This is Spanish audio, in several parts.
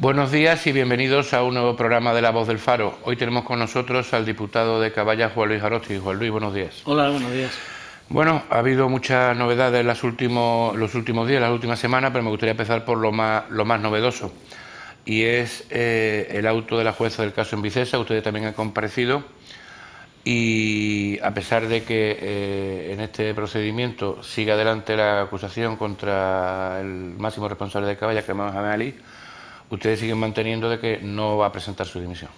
Buenos días y bienvenidos a un nuevo programa de La Voz del Faro. Hoy tenemos con nosotros al diputado de Caballas, Juan Luis Arosti. Juan Luis, buenos días. Hola, buenos días. Bueno, ha habido muchas novedades en los últimos días, las últimas semanas, pero me gustaría empezar por lo más novedoso. Y es el auto de la jueza del caso en Vicesa. Ustedes también han comparecido. Y a pesar de que en este procedimiento sigue adelante la acusación contra el máximo responsable de Caballas, que es Mohamed Ali, ustedes siguen manteniendo de que no va a presentar su dimisión.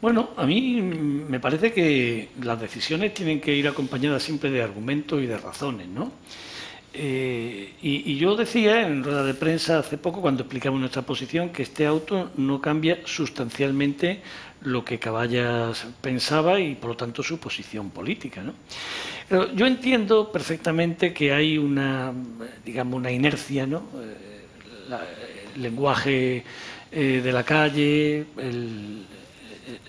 Bueno, a mí me parece que las decisiones tienen que ir acompañadas siempre de argumentos y de razones, ¿no? Y yo decía en rueda de prensa hace poco, cuando explicamos nuestra posición, que este auto no cambia sustancialmente lo que Caballas pensaba y, por lo tanto, su posición política, ¿no? Pero yo entiendo perfectamente que hay una inercia, ¿no? El lenguaje de la calle,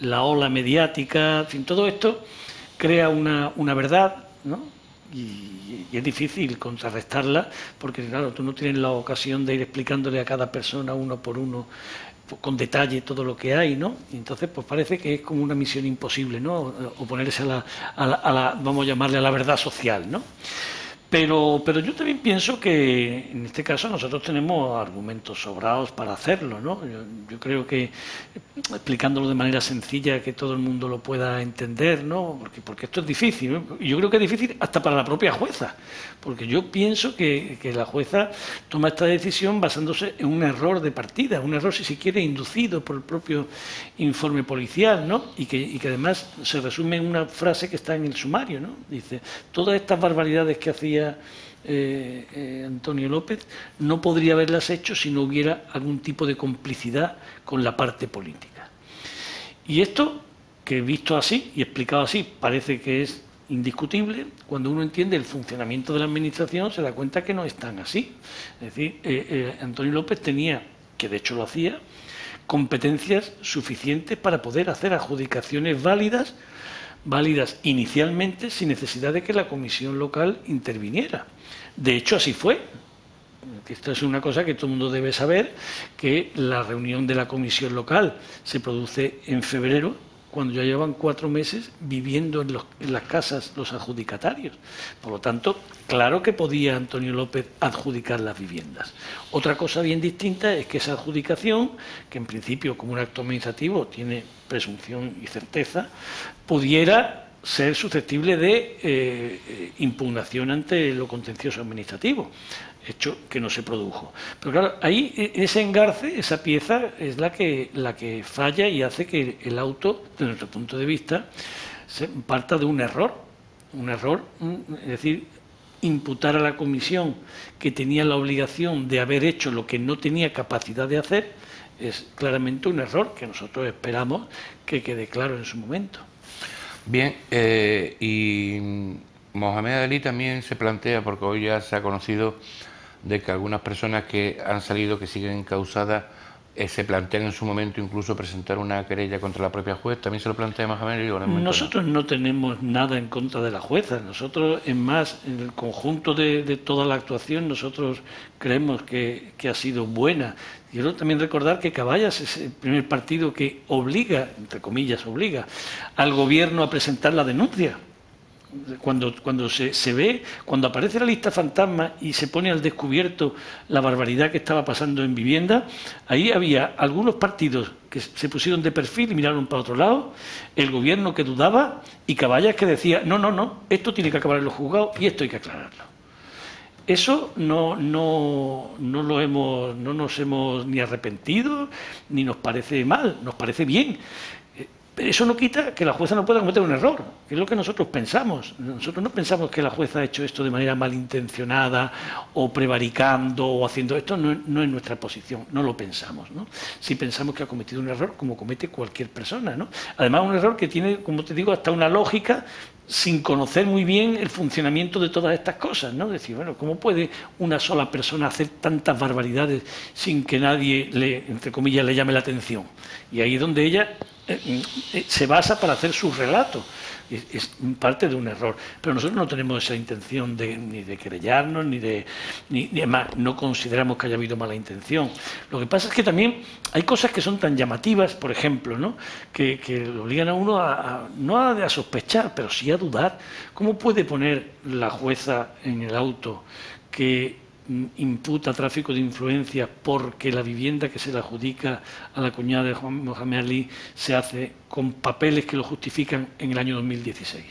la ola mediática, en fin, todo esto crea una verdad, ¿no? Y es difícil contrarrestarla porque, claro, tú no tienes la ocasión de ir explicándole a cada persona uno por uno con detalle todo lo que hay, ¿no? Y entonces, pues parece que es como una misión imposible, ¿no? Oponerse a la vamos a llamarle, a la verdad social, ¿no? Pero yo también pienso que en este caso nosotros tenemos argumentos sobrados para hacerlo, ¿no? Yo creo que explicándolo de manera sencilla, que todo el mundo lo pueda entender, ¿no? Porque esto es difícil, ¿no? Y yo creo que es difícil hasta para la propia jueza, porque yo pienso que la jueza toma esta decisión basándose en un error de partida, un error, si se quiere, inducido por el propio informe policial, ¿no? Y que además se resume en una frase que está en el sumario, ¿no? Dice, todas estas barbaridades que hacía Antonio López no podría haberlas hecho si no hubiera algún tipo de complicidad con la parte política. Y esto, que visto así y explicado así, parece que es indiscutible. Cuando uno entiende el funcionamiento de la Administración se da cuenta que no es tan así. Es decir, Antonio López tenía, que de hecho lo hacía, competencias suficientes para poder hacer adjudicaciones válidas inicialmente sin necesidad de que la comisión local interviniera. De hecho, así fue. Esto es una cosa que todo el mundo debe saber, que la reunión de la comisión local se produce en febrero, cuando ya llevan 4 meses viviendo en las casas los adjudicatarios. Por lo tanto, claro que podía Antonio López adjudicar las viviendas. Otra cosa bien distinta es que esa adjudicación, que en principio como un acto administrativo tiene presunción y certeza, pudiera ser susceptible de impugnación ante lo contencioso administrativo, hecho que no se produjo. Pero claro, ahí ese engarce, esa pieza, es la que falla y hace que el auto, desde nuestro punto de vista, parta de un error, es decir, imputar a la comisión que tenía la obligación de haber hecho lo que no tenía capacidad de hacer, es claramente un error que nosotros esperamos que quede claro en su momento. Bien, y Mohamed Ali también se plantea, porque hoy ya se ha conocido de que algunas personas que han salido, que siguen encausadas, se plantean en su momento incluso presentar una querella contra la propia juez. ¿También se lo plantea Mohamed Ali? Nosotros no tenemos nada en contra de la jueza. Nosotros, en el conjunto de toda la actuación, nosotros creemos que ha sido buena. Quiero también recordar que Caballas es el primer partido que obliga, entre comillas, obliga al gobierno a presentar la denuncia. Cuando se ve, cuando aparece la lista fantasma y se pone al descubierto la barbaridad que estaba pasando en vivienda, ahí había algunos partidos que se pusieron de perfil y miraron para otro lado, el gobierno que dudaba y Caballas que decía, no, esto tiene que acabar en los juzgados y esto hay que aclararlo. Eso no nos hemos ni arrepentido, ni nos parece mal, nos parece bien. Eso no quita que la jueza no pueda cometer un error, que es lo que nosotros pensamos. Nosotros no pensamos que la jueza ha hecho esto de manera malintencionada o prevaricando o haciendo esto, no es nuestra posición, no lo pensamos, ¿no? Sí pensamos que ha cometido un error como comete cualquier persona, ¿no? Además, un error que tiene, como te digo, hasta una lógica sin conocer muy bien el funcionamiento de todas estas cosas, ¿no? Decir, bueno, ¿cómo puede una sola persona hacer tantas barbaridades sin que nadie entre comillas, le llame la atención? Y ahí es donde ella se basa para hacer su relato. es parte de un error. Pero nosotros no tenemos esa intención ni de querellarnos, ni además no consideramos que haya habido mala intención. Lo que pasa es que también hay cosas que son tan llamativas, por ejemplo, ¿no? que le obligan a uno no a sospechar, pero sí a dudar. ¿Cómo puede poner la jueza en el auto que imputa tráfico de influencias porque la vivienda que se le adjudica a la cuñada de Juan Mohamed Ali se hace con papeles que lo justifican en el año 2016?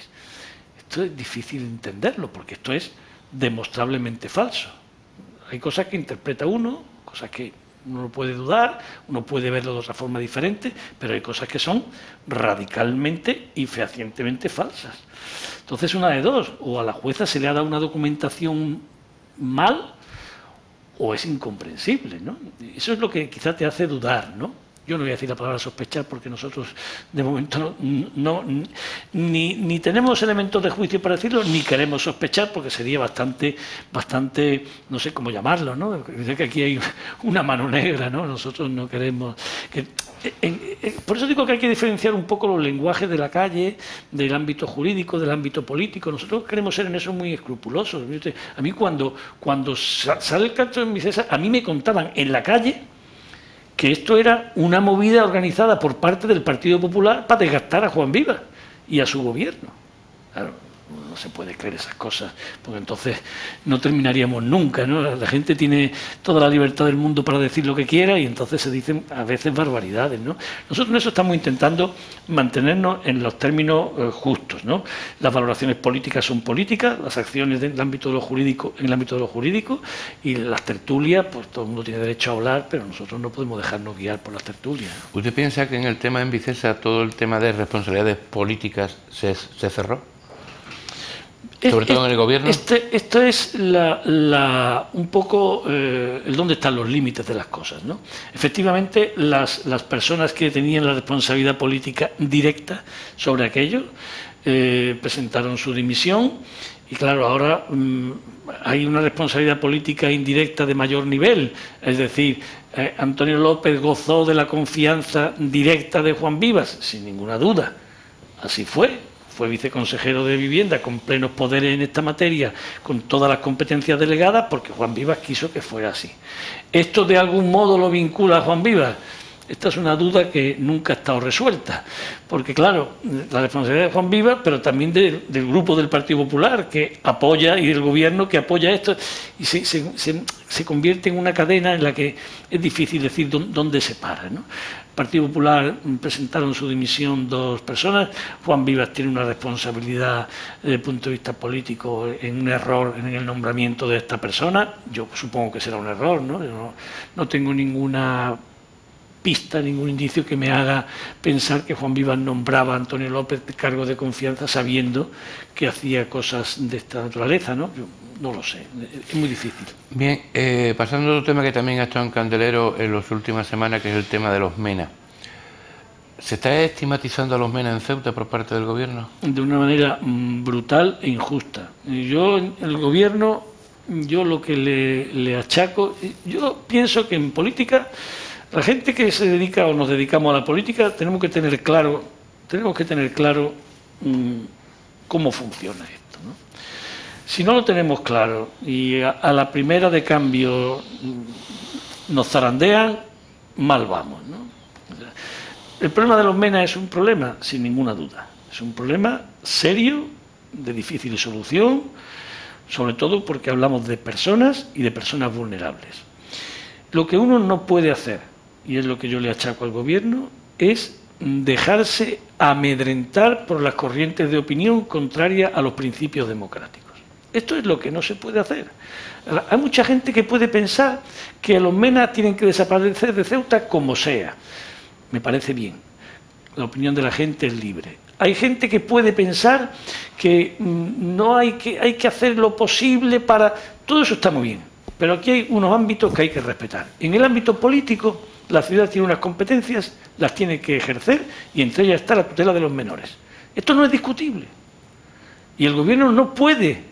Esto es difícil entenderlo porque esto es demostrablemente falso. Hay cosas que interpreta uno, cosas que uno no puede dudar, uno puede verlo de otra forma diferente, pero hay cosas que son radicalmente y fehacientemente falsas. Entonces, una de dos: o a la jueza se le ha dado una documentación mal, o es incomprensible, ¿no? Eso es lo que quizá te hace dudar, ¿no? Yo no voy a decir la palabra sospechar porque nosotros de momento ni tenemos elementos de juicio para decirlo, ni queremos sospechar porque sería bastante, no sé cómo llamarlo, ¿no? Dice que aquí hay una mano negra, ¿no? Nosotros no queremos... por eso digo que hay que diferenciar un poco los lenguajes de la calle, del ámbito jurídico, del ámbito político. Nosotros queremos ser en eso muy escrupulosos. A mí cuando sale el caso en Vicesa, a mí me contaban en la calle que esto era una movida organizada por parte del Partido Popular para desgastar a Juan Vivas y a su gobierno. Claro, no se puede creer esas cosas, porque entonces no terminaríamos nunca, ¿no? La gente tiene toda la libertad del mundo para decir lo que quiera y entonces se dicen a veces barbaridades, ¿no? Nosotros en eso estamos intentando mantenernos en los términos justos, ¿no? Las valoraciones políticas son políticas, las acciones en el ámbito de lo jurídico, y las tertulias, pues todo el mundo tiene derecho a hablar, pero nosotros no podemos dejarnos guiar por las tertulias, ¿no? ¿Usted piensa que en el tema en Vicesa todo el tema de responsabilidades políticas se cerró? Sobre todo en el gobierno. Esto es un poco el dónde están los límites de las cosas, ¿no? Efectivamente, las personas que tenían la responsabilidad política directa sobre aquello presentaron su dimisión y claro, ahora hay una responsabilidad política indirecta de mayor nivel, es decir, Antonio López gozó de la confianza directa de Juan Vivas, sin ninguna duda, así fue. Fue viceconsejero de Vivienda con plenos poderes en esta materia, con todas las competencias delegadas, porque Juan Vivas quiso que fuera así. ¿Esto de algún modo lo vincula a Juan Vivas? Esta es una duda que nunca ha estado resuelta, porque claro, la responsabilidad de Juan Vivas, pero también del grupo del Partido Popular que apoya y del gobierno que apoya esto, y se convierte en una cadena en la que es difícil decir dónde se para, ¿no? El Partido Popular presentaron su dimisión 2 personas. Juan Vivas tiene una responsabilidad desde el punto de vista político en un error en el nombramiento de esta persona. Yo supongo que será un error, ¿no? Yo no tengo ninguna pista, ningún indicio que me haga pensar que Juan Vivas nombraba a Antonio López de cargo de confianza sabiendo que hacía cosas de esta naturaleza, ¿no? Yo no lo sé, es muy difícil. Bien, pasando a otro tema que también ha estado en candelero en las últimas semanas, que es el tema de los MENA. ¿Se está estigmatizando a los MENA en Ceuta por parte del gobierno? De una manera brutal e injusta. El gobierno, yo lo que le achaco, yo pienso que en política, la gente que se dedica o nos dedicamos a la política, tenemos que tener claro cómo funciona esto, ¿no? Si no lo tenemos claro y a la primera de cambio nos zarandean, mal vamos, ¿no? El problema de los MENA es un problema, sin ninguna duda. Es un problema serio, de difícil solución, sobre todo porque hablamos de personas y de personas vulnerables. Lo que uno no puede hacer, y es lo que yo le achaco al gobierno, es dejarse amedrentar por las corrientes de opinión contrarias a los principios democráticos. Esto es lo que no se puede hacer. Hay mucha gente que puede pensar que los MENA tienen que desaparecer de Ceuta como sea. Me parece bien. La opinión de la gente es libre. Hay gente que puede pensar que hay que hacer lo posible para... Todo eso está muy bien, pero aquí hay unos ámbitos que hay que respetar. En el ámbito político, la ciudad tiene unas competencias, las tiene que ejercer, y entre ellas está la tutela de los menores. Esto no es discutible. Y el gobierno no puede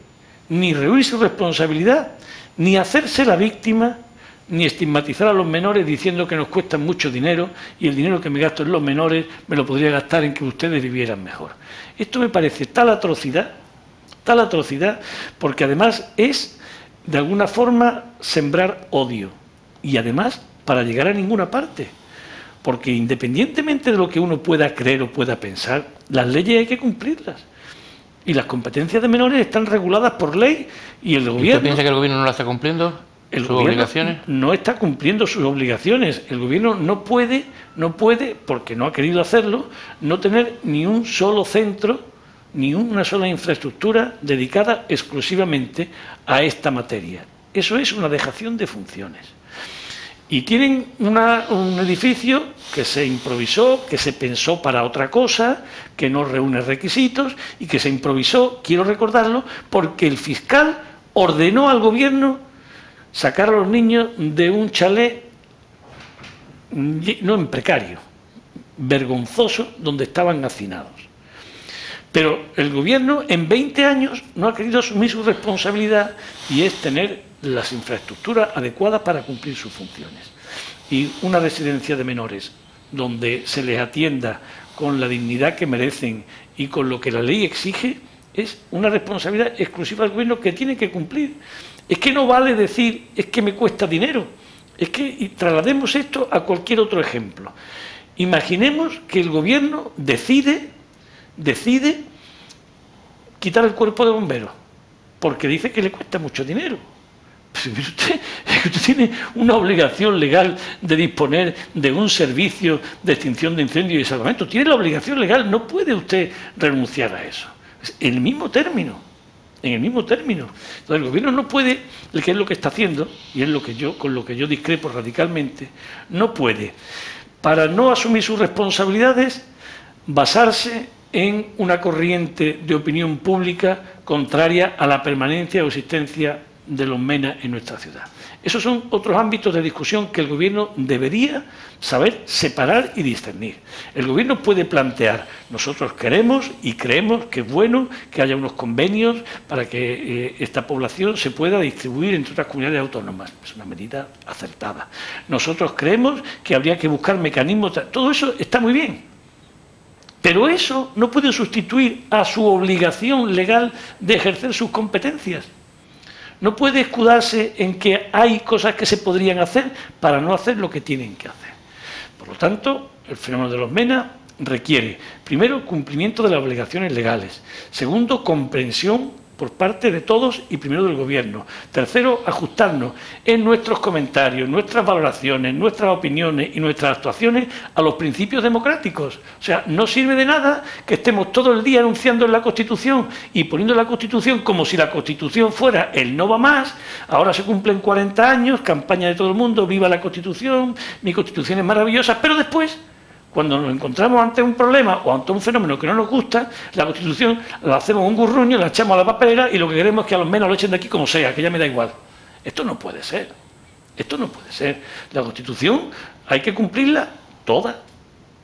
ni rehuir su responsabilidad, ni hacerse la víctima ni estigmatizar a los menores diciendo que nos cuestan mucho dinero y el dinero que me gasto en los menores me lo podría gastar en que ustedes vivieran mejor. Esto me parece tal atrocidad, porque además es, de alguna forma, sembrar odio. Y además, para llegar a ninguna parte. Porque independientemente de lo que uno pueda creer o pueda pensar, las leyes hay que cumplirlas. Y las competencias de menores están reguladas por ley y el gobierno... ¿Usted piensa que el gobierno no lo está cumpliendo? ¿Sus obligaciones? No está cumpliendo sus obligaciones. El gobierno no puede, porque no ha querido hacerlo, no tener ni un solo centro, ni una sola infraestructura dedicada exclusivamente a esta materia. Eso es una dejación de funciones. Y tienen un edificio que se improvisó, que se pensó para otra cosa, que no reúne requisitos y que se improvisó, quiero recordarlo, porque el fiscal ordenó al gobierno sacar a los niños de un chalet, no en precario, vergonzoso, donde estaban hacinados. Pero el gobierno en 20 años no ha querido asumir su responsabilidad y es tener las infraestructuras adecuadas para cumplir sus funciones. Y una residencia de menores donde se les atienda con la dignidad que merecen y con lo que la ley exige es una responsabilidad exclusiva del gobierno que tiene que cumplir. Es que no vale decir, es que me cuesta dinero. Es que, y traslademos esto a cualquier otro ejemplo. Imaginemos que el gobierno decide quitar el cuerpo de bomberos, porque dice que le cuesta mucho dinero. Pues usted tiene una obligación legal de disponer de un servicio de extinción de incendios y salvamento. Tiene la obligación legal, no puede usted renunciar a eso. En el mismo término. Entonces el gobierno no puede, que es lo que está haciendo, y es con lo que yo discrepo radicalmente, no puede, para no asumir sus responsabilidades, basarse en una corriente de opinión pública contraria a la permanencia o existencia de los MENA en nuestra ciudad. Esos son otros ámbitos de discusión que el gobierno debería saber separar y discernir. El gobierno puede plantear, nosotros queremos y creemos que es bueno que haya unos convenios para que esta población se pueda distribuir entre otras comunidades autónomas. Es una medida acertada. Nosotros creemos que habría que buscar mecanismos, todo eso está muy bien. Pero eso no puede sustituir a su obligación legal de ejercer sus competencias. No puede escudarse en que hay cosas que se podrían hacer para no hacer lo que tienen que hacer. Por lo tanto, el fenómeno de los MENA requiere, primero, cumplimiento de las obligaciones legales. Segundo, comprensión por parte de todos y primero del gobierno. Tercero, ajustarnos en nuestros comentarios, nuestras valoraciones, nuestras opiniones y nuestras actuaciones a los principios democráticos. O sea, no sirve de nada que estemos todo el día anunciando en la Constitución y poniendo la Constitución como si la Constitución fuera el no va más. Ahora se cumplen 40 años, campaña de todo el mundo, viva la Constitución, mi Constitución es maravillosa, pero después, cuando nos encontramos ante un problema o ante un fenómeno que no nos gusta, la Constitución la hacemos un gurruño, la echamos a la papelera y lo que queremos es que a los menos lo echen de aquí como sea, que ya me da igual. Esto no puede ser. Esto no puede ser. La Constitución hay que cumplirla toda.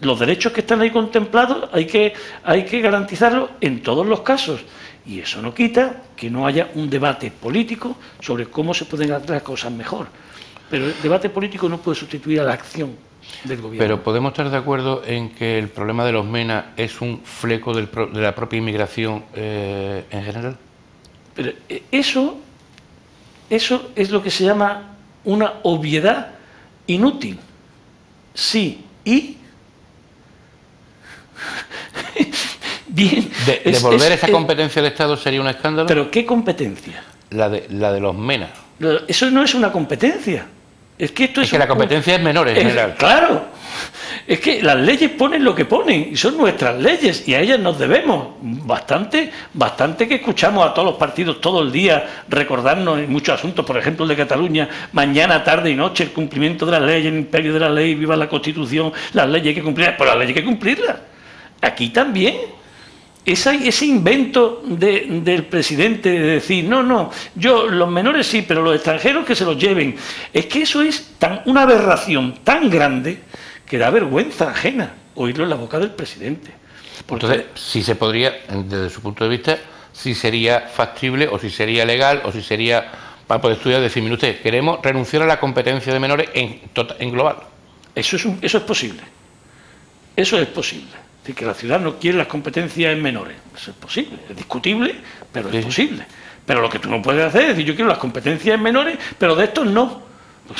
Los derechos que están ahí contemplados hay que garantizarlos en todos los casos. Y eso no quita que no haya un debate político sobre cómo se pueden hacer las cosas mejor. Pero el debate político no puede sustituir a la acción del gobierno. Pero podemos estar de acuerdo en que el problema de los MENA es un fleco de la propia inmigración en general. Pero eso es lo que se llama una obviedad inútil. Sí, y bien. ¿Devolver esa competencia al Estado sería un escándalo? ¿Pero qué competencia? La de los MENA. Eso no es una competencia. Es que esto es que la competencia es menor en general. Claro. Es que las leyes ponen lo que ponen y son nuestras leyes y a ellas nos debemos. Bastante que escuchamos a todos los partidos todo el día recordarnos en muchos asuntos, por ejemplo el de Cataluña, mañana, tarde y noche, el cumplimiento de las leyes, el imperio de la ley, viva la Constitución, las leyes hay que cumplirlas, pero las leyes hay que cumplirlas. Aquí también. Ese invento del presidente de decir, no, los menores sí, pero los extranjeros que se los lleven. Es que eso es una aberración tan grande que da vergüenza ajena oírlo en la boca del presidente. Entonces, si se podría, desde su punto de vista, si sería factible o si sería legal o si sería para poder estudiar, decir, mire usted, queremos renunciar a la competencia de menores en global. Eso es posible. Eso es posible. Es decir, que la ciudad no quiere las competencias en menores. Eso es posible. Es discutible, pero es posible. Pero lo que tú no puedes hacer es decir, yo quiero las competencias en menores, pero de estos no. Pues,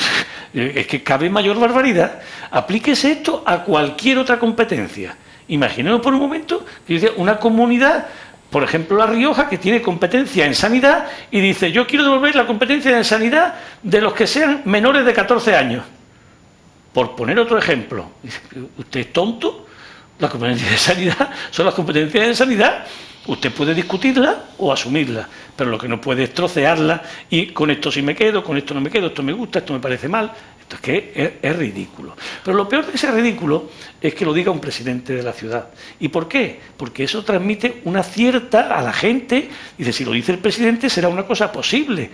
es que cabe mayor barbaridad. Aplíquese esto a cualquier otra competencia. Imaginemos por un momento que dice una comunidad, por ejemplo La Rioja, que tiene competencia en sanidad y dice, yo quiero devolver la competencia en sanidad de los que sean menores de 14 años. Por poner otro ejemplo, ¿usted es tonto? Las competencias de sanidad son las competencias de sanidad. Usted puede discutirla o asumirla, pero lo que no puede es trocearla y con esto sí me quedo, con esto no me quedo, esto me gusta, esto me parece mal. Esto es que es ridículo. Pero lo peor de ese ridículo es que lo diga un presidente de la ciudad. ¿Y por qué? Porque eso transmite una cierta a la gente. Dice, si lo dice el presidente será una cosa posible.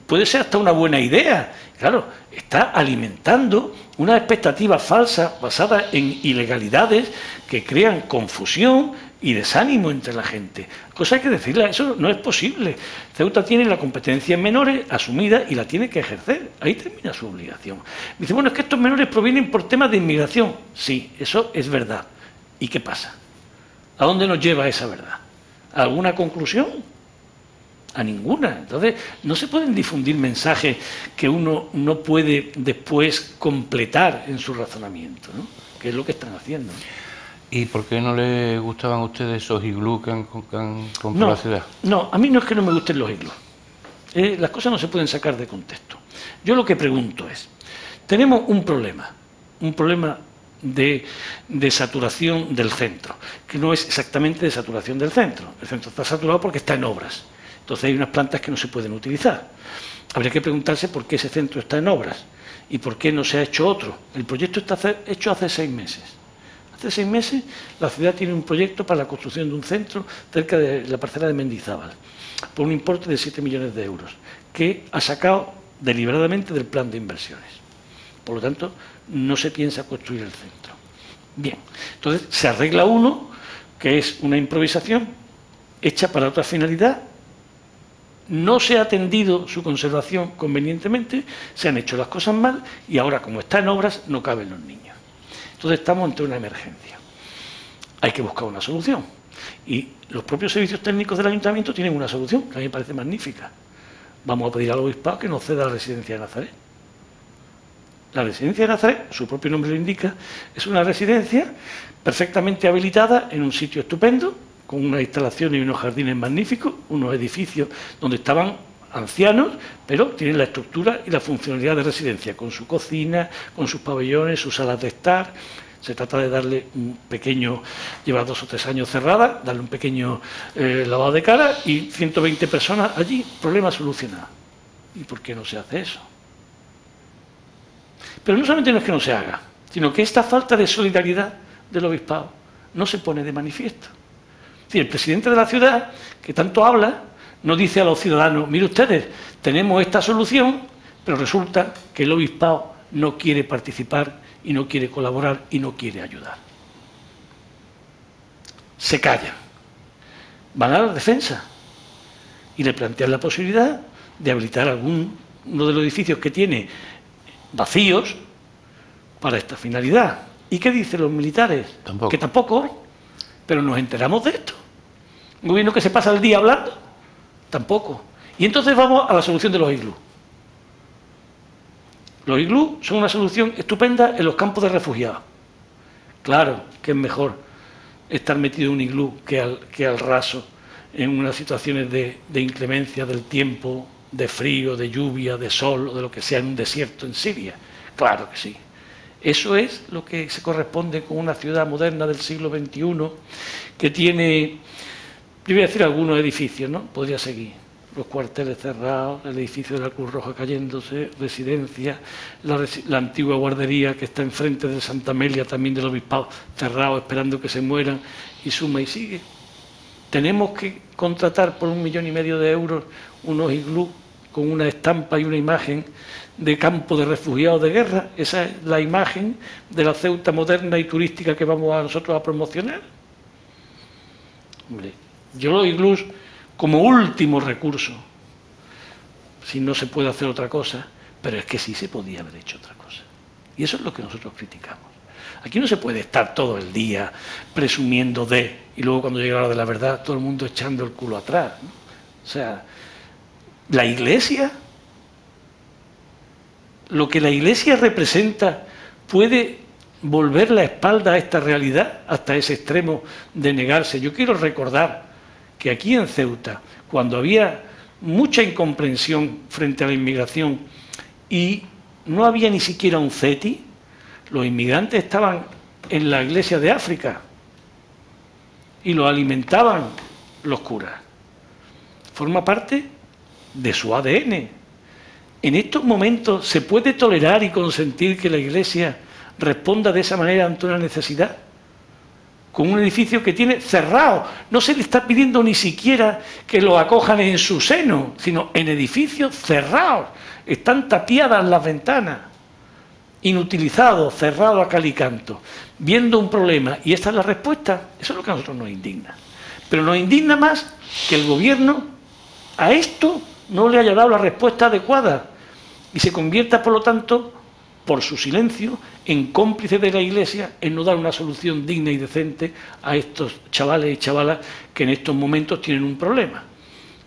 Puede ser hasta una buena idea. Claro, está alimentando una expectativa falsa basada en ilegalidades que crean confusión y desánimo entre la gente. Cosa hay que decirla, eso no es posible. Ceuta tiene la competencia en menores asumida y la tiene que ejercer. Ahí termina su obligación. Dice, bueno, es que estos menores provienen por temas de inmigración. Sí, eso es verdad. ¿Y qué pasa? ¿A dónde nos lleva esa verdad? ¿A alguna conclusión? A ninguna. Entonces, no se pueden difundir mensajes que uno no puede después completar en su razonamiento, ¿no? Que es lo que están haciendo. ¿Y por qué no le gustaban a ustedes esos iglús que han comprado la ciudad? No, a mí no es que no me gusten los iglús. Las cosas no se pueden sacar de contexto. Yo lo que pregunto es, tenemos un problema de saturación del centro, que no es exactamente de saturación del centro. El centro está saturado porque está en obras. Entonces hay unas plantas que no se pueden utilizar. Habría que preguntarse por qué ese centro está en obras y por qué no se ha hecho otro. El proyecto está hecho hace 6 meses. Hace 6 meses la ciudad tiene un proyecto para la construcción de un centro cerca de la parcela de Mendizábal, por un importe de 7 millones de euros, que ha sacado deliberadamente del plan de inversiones. Por lo tanto, no se piensa construir el centro. Bien, entonces se arregla uno, que es una improvisación hecha para otra finalidad. No se ha atendido su conservación convenientemente, se han hecho las cosas mal y ahora, como está en obras, no caben los niños. Entonces estamos ante una emergencia. Hay que buscar una solución. Y los propios servicios técnicos del ayuntamiento tienen una solución, que a mí me parece magnífica. Vamos a pedir al obispado que nos ceda la residencia de Nazaret. La residencia de Nazaret, su propio nombre lo indica, es una residencia perfectamente habilitada en un sitio estupendo, con unas instalaciones y unos jardines magníficos, unos edificios donde estaban ancianos, pero tienen la estructura y la funcionalidad de residencia, con su cocina, con sus pabellones, sus salas de estar. Se trata de darle un pequeño, lleva 2 o 3 años cerrada, darle un pequeño lavado de cara y 120 personas allí, problema solucionado. ¿Y por qué no se hace eso? Pero no solamente no es que no se haga, sino que esta falta de solidaridad del obispado no se pone de manifiesto. Es decir, el presidente de la ciudad, que tanto habla, no dice a los ciudadanos, mire ustedes, tenemos esta solución, pero resulta que el obispado no quiere participar y no quiere colaborar y no quiere ayudar. Se callan, van a la defensa y le plantean la posibilidad de habilitar uno de los edificios que tiene vacíos para esta finalidad. ¿Y qué dicen los militares? Tampoco. Que tampoco, pero nos enteramos de esto. Un gobierno que se pasa el día hablando, tampoco. Y entonces vamos a la solución de los iglús. Los iglús son una solución estupenda en los campos de refugiados. Claro que es mejor estar metido en un iglú que al raso, en unas situaciones de inclemencia del tiempo, de frío, de lluvia, de sol o de lo que sea en un desierto en Siria. Claro que sí. Eso es lo que se corresponde con una ciudad moderna del siglo XXI que tiene, yo voy a decir algunos edificios, ¿no? Podría seguir. Los cuarteles cerrados, el edificio de la Cruz Roja cayéndose, residencias, la antigua guardería que está enfrente de Santa Amelia, también del obispado, cerrado, esperando que se mueran, y suma y sigue. Tenemos que contratar por 1,5 millones de euros unos iglús con una estampa y una imagen de campo de refugiados de guerra. Esa es la imagen de la Ceuta moderna y turística que vamos a nosotros a promocionar. Hombre, yo los iglús como último recurso, si no se puede hacer otra cosa, pero es que sí se podía haber hecho otra cosa. Y eso es lo que nosotros criticamos. Aquí no se puede estar todo el día presumiendo de, y luego cuando llega la hora de la verdad, todo el mundo echando el culo atrás, ¿no? O sea, la Iglesia, lo que la Iglesia representa, puede volver la espalda a esta realidad hasta ese extremo de negarse. Yo quiero recordar que aquí en Ceuta, cuando había mucha incomprensión frente a la inmigración y no había ni siquiera un CETI, los inmigrantes estaban en la iglesia de África y los alimentaban los curas. Forma parte de su ADN. En estos momentos, ¿se puede tolerar y consentir que la Iglesia responda de esa manera ante una necesidad? Con un edificio que tiene cerrado. No se le está pidiendo ni siquiera que lo acojan en su seno, sino en edificios cerrados. Están tapiadas las ventanas, inutilizados, cerrados a cal y canto, viendo un problema. Y esta es la respuesta. Eso es lo que a nosotros nos indigna. Pero nos indigna más que el gobierno a esto no le haya dado la respuesta adecuada y se convierta, por lo tanto, por su silencio, en cómplice de la Iglesia en no dar una solución digna y decente a estos chavales y chavalas que en estos momentos tienen un problema.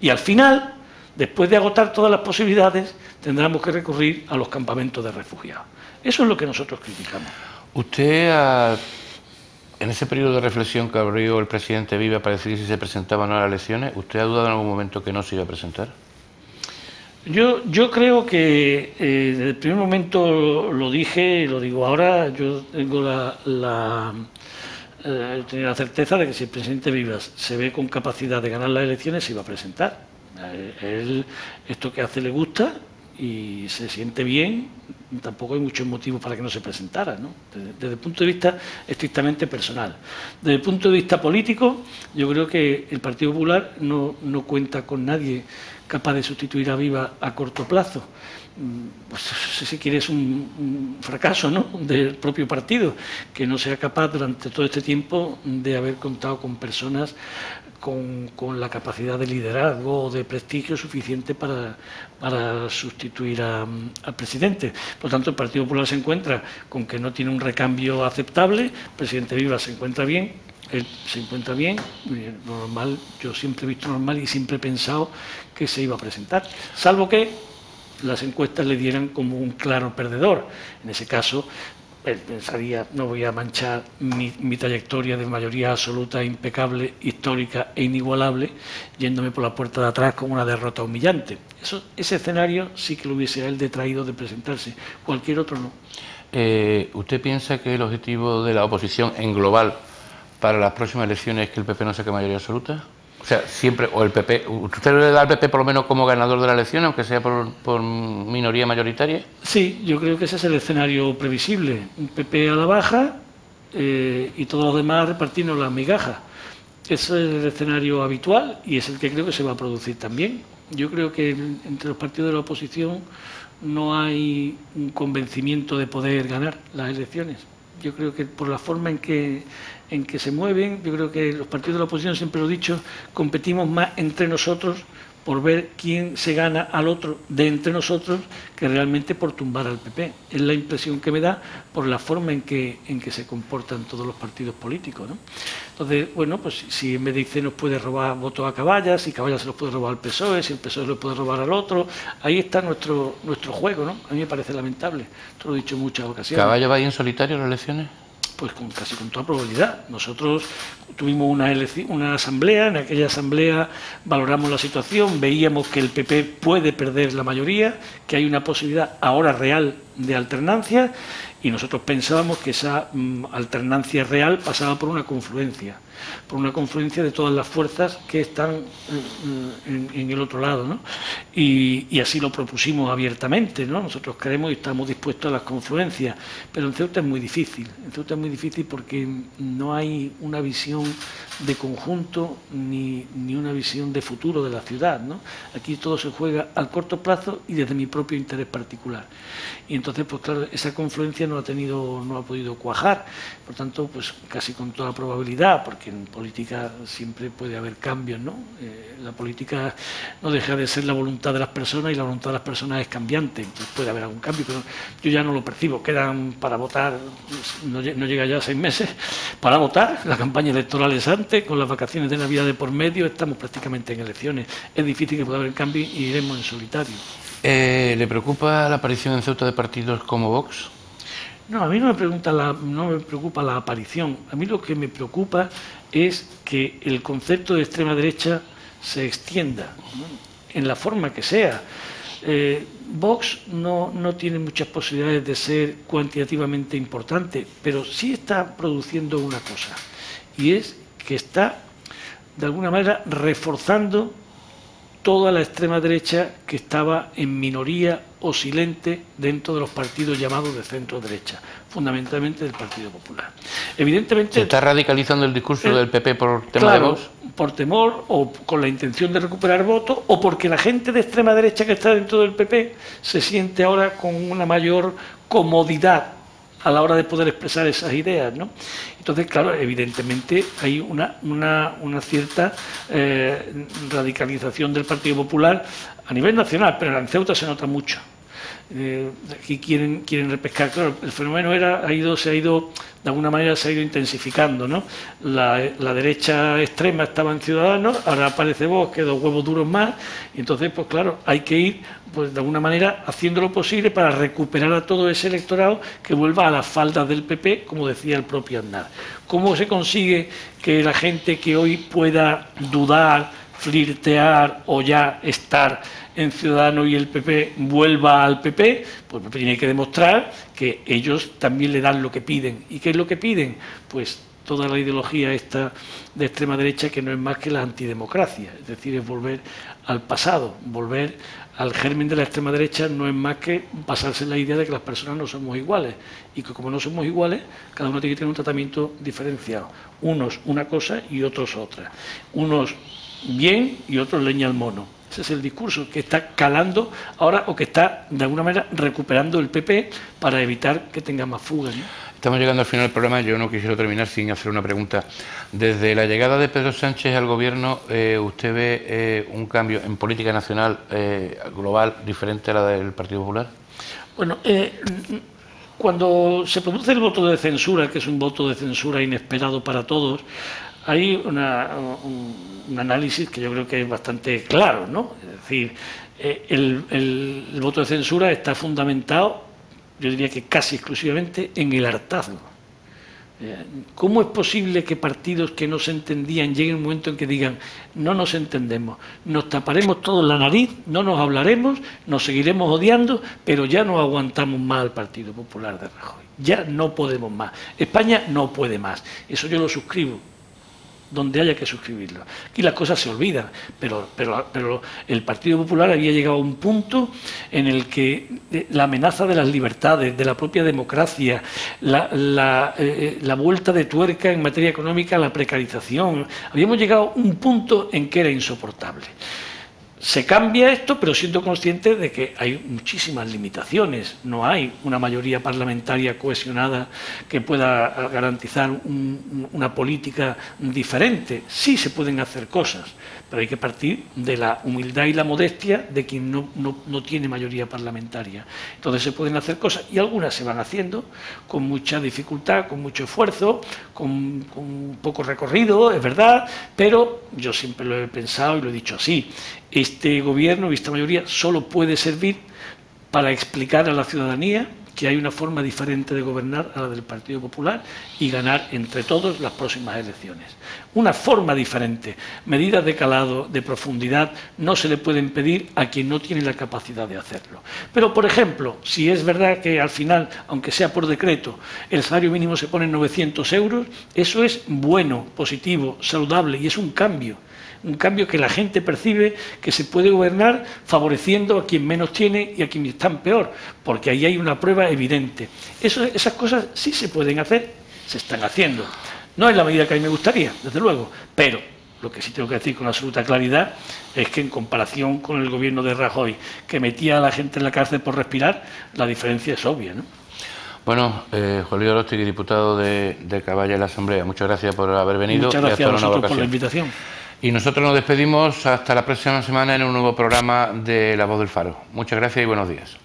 Y al final, después de agotar todas las posibilidades, tendremos que recurrir a los campamentos de refugiados. Eso es lo que nosotros criticamos. Usted, en ese periodo de reflexión que abrió el presidente Viva para decidir si se presentaba o no a las elecciones, ¿usted ha dudado en algún momento que no se iba a presentar? Yo creo que desde el primer momento lo dije y lo digo ahora. Yo tengo la certeza de que si el presidente Vivas se ve con capacidad de ganar las elecciones, se iba a presentar. Él, esto que hace le gusta y se siente bien. Tampoco hay muchos motivos para que no se presentara, ¿no? Desde el punto de vista estrictamente personal. Desde el punto de vista político, yo creo que el Partido Popular no cuenta con nadie capaz de sustituir a Viva a corto plazo. Pues, si se quiere, es un fracaso, ¿no?, del propio partido, que no sea capaz durante todo este tiempo de haber contado con personas con la capacidad de liderazgo o de prestigio suficiente para sustituir al presidente. Por lo tanto, el Partido Popular se encuentra con que no tiene un recambio aceptable. El presidente Viva se encuentra bien, él se encuentra bien, lo normal. Yo siempre he visto normal y siempre he pensado que se iba a presentar, salvo que las encuestas le dieran como un claro perdedor. En ese caso, él pensaría: no voy a manchar mi trayectoria de mayoría absoluta, impecable, histórica e inigualable, yéndome por la puerta de atrás con una derrota humillante. Ese escenario sí que lo hubiese a él detraído de presentarse, cualquier otro no. ¿Usted piensa que el objetivo de la oposición en global para las próximas elecciones es que el PP no saque mayoría absoluta? O sea, siempre, o el PP, ¿usted le da al PP por lo menos como ganador de la elección, aunque sea por minoría mayoritaria? Sí, yo creo que ese es el escenario previsible. Un PP a la baja y todos los demás repartirnos las migajas. Ese es el escenario habitual y es el que creo que se va a producir también. Yo creo que entre los partidos de la oposición no hay un convencimiento de poder ganar las elecciones. Yo creo que por la forma en que se mueven, yo creo que los partidos de la oposición, siempre lo he dicho, competimos más entre nosotros por ver quién se gana al otro de entre nosotros que realmente por tumbar al PP. Es la impresión que me da por la forma en que se comportan todos los partidos políticos, ¿no? Entonces, bueno, pues si en vez de IC nos puede robar votos a Caballas, si Caballas se los puede robar al PSOE, si el PSOE lo puede robar al otro, ahí está nuestro juego, ¿no? A mí me parece lamentable. Esto lo he dicho en muchas ocasiones. ¿Caballas va a ir en solitario a las elecciones? Pues casi con toda probabilidad. Nosotros tuvimos una asamblea, en aquella asamblea valoramos la situación, veíamos que el PP puede perder la mayoría, que hay una posibilidad ahora real de alternancia, y nosotros pensábamos que esa alternancia real pasaba por una confluencia de todas las fuerzas que están en el otro lado, ¿no? Y así lo propusimos abiertamente, ¿no? Nosotros creemos y estamos dispuestos a las confluencias, pero en Ceuta es muy difícil. En Ceuta es muy difícil porque no hay una visión de conjunto ni una visión de futuro de la ciudad, ¿no? Aquí todo se juega al corto plazo y desde mi propio interés particular. Y entonces, pues claro, esa confluencia no ha podido cuajar. Por tanto, pues casi con toda probabilidad, porque en política siempre puede haber cambios, ¿no? La política no deja de ser la voluntad de las personas y la voluntad de las personas es cambiante. Entonces puede haber algún cambio, pero yo ya no lo percibo. Quedan para votar, no llega ya a 6 meses, para votar. La campaña electoral es antes, con las vacaciones de Navidad de por medio, estamos prácticamente en elecciones. Es difícil que pueda haber cambio y iremos en solitario. ¿Le preocupa la aparición en Ceuta de partidos como Vox? No, a mí no me preocupa la aparición. A mí lo que me preocupa es que el concepto de extrema derecha se extienda, ¿no? En la forma que sea. Vox no tiene muchas posibilidades de ser cuantitativamente importante, pero sí está produciendo una cosa, y es que está, de alguna manera, reforzando toda la extrema derecha que estaba en minoría o silente dentro de los partidos llamados de centro derecha, fundamentalmente del Partido Popular. Evidentemente, ¿se está radicalizando el discurso del PP por tema de Vox? Por temor o con la intención de recuperar votos, o porque la gente de extrema derecha que está dentro del PP se siente ahora con una mayor comodidad a la hora de poder expresar esas ideas, ¿no? Entonces, claro, evidentemente hay una cierta radicalización del Partido Popular a nivel nacional, pero en Ceuta se nota mucho. Aquí quieren repescar. Claro, el fenómeno se ha ido de alguna manera se ha ido intensificando, ¿no? La derecha extrema estaba en Ciudadanos, ahora aparece Vox, que 2 huevos duros más, y entonces, pues claro, hay que ir, pues de alguna manera, haciendo lo posible para recuperar a todo ese electorado que vuelva a las faldas del PP, como decía el propio Aznar. ¿Cómo se consigue que la gente que hoy pueda dudar, flirtear o ya estar en Ciudadanos y el PP vuelva al PP? Pues el PP tiene que demostrar que ellos también le dan lo que piden. ¿Y qué es lo que piden? Pues toda la ideología esta de extrema derecha, que no es más que la antidemocracia, es decir, es volver al pasado, volver al germen de la extrema derecha, no es más que basarse en la idea de que las personas no somos iguales y que como no somos iguales, cada uno tiene que tener un tratamiento diferenciado. Unos una cosa y otros otra. Unos bien y otros leña al mono. Ese es el discurso que está calando ahora, o que está de alguna manera recuperando el PP para evitar que tenga más fugas, ¿no? Estamos llegando al final del programa. Yo no quisiera terminar sin hacer una pregunta. Desde la llegada de Pedro Sánchez al gobierno, ¿usted ve un cambio en política nacional global diferente a la del Partido Popular? Bueno, cuando se produce el voto de censura, que es un voto de censura inesperado para todos, hay un análisis que yo creo que es bastante claro, ¿no? Es decir, el voto de censura está fundamentado, yo diría que casi exclusivamente, en el hartazgo. ¿Cómo es posible que partidos que no se entendían lleguen un momento en que digan no nos entendemos, nos taparemos todos la nariz, no nos hablaremos, nos seguiremos odiando, pero ya no aguantamos más al Partido Popular de Rajoy, ya no podemos más, España no puede más? Eso yo lo suscribo donde haya que suscribirlo. Aquí las cosas se olvidan, pero el Partido Popular había llegado a un punto en el que la amenaza de las libertades, de la propia democracia, la vuelta de tuerca en materia económica, la precarización, habíamos llegado a un punto en que era insoportable. Se cambia esto, pero siendo consciente de que hay muchísimas limitaciones. No hay una mayoría parlamentaria cohesionada que pueda garantizar una política diferente. Sí se pueden hacer cosas, pero hay que partir de la humildad y la modestia de quien no tiene mayoría parlamentaria. Entonces se pueden hacer cosas, y algunas se van haciendo con mucha dificultad, con mucho esfuerzo, con poco recorrido, es verdad, pero yo siempre lo he pensado y lo he dicho así. Este gobierno y esta mayoría solo puede servir para explicar a la ciudadanía que hay una forma diferente de gobernar a la del Partido Popular y ganar entre todos las próximas elecciones. Una forma diferente, medidas de calado, de profundidad, no se le pueden pedir a quien no tiene la capacidad de hacerlo. Pero, por ejemplo, si es verdad que al final, aunque sea por decreto, el salario mínimo se pone en 900 euros, eso es bueno, positivo, saludable, y es un cambio que la gente percibe que se puede gobernar favoreciendo a quien menos tiene y a quien está peor, porque ahí hay una prueba evidente. Esas cosas sí se pueden hacer, se están haciendo. No es la medida que a mí me gustaría, desde luego, pero lo que sí tengo que decir con absoluta claridad es que en comparación con el gobierno de Rajoy, que metía a la gente en la cárcel por respirar, la diferencia es obvia, ¿no? Bueno, Juan Luis Aróstegui, diputado de Caballa en la Asamblea, muchas gracias por haber venido. Muchas gracias a vosotros por la invitación. Y nosotros nos despedimos hasta la próxima semana en un nuevo programa de La Voz del Faro. Muchas gracias y buenos días.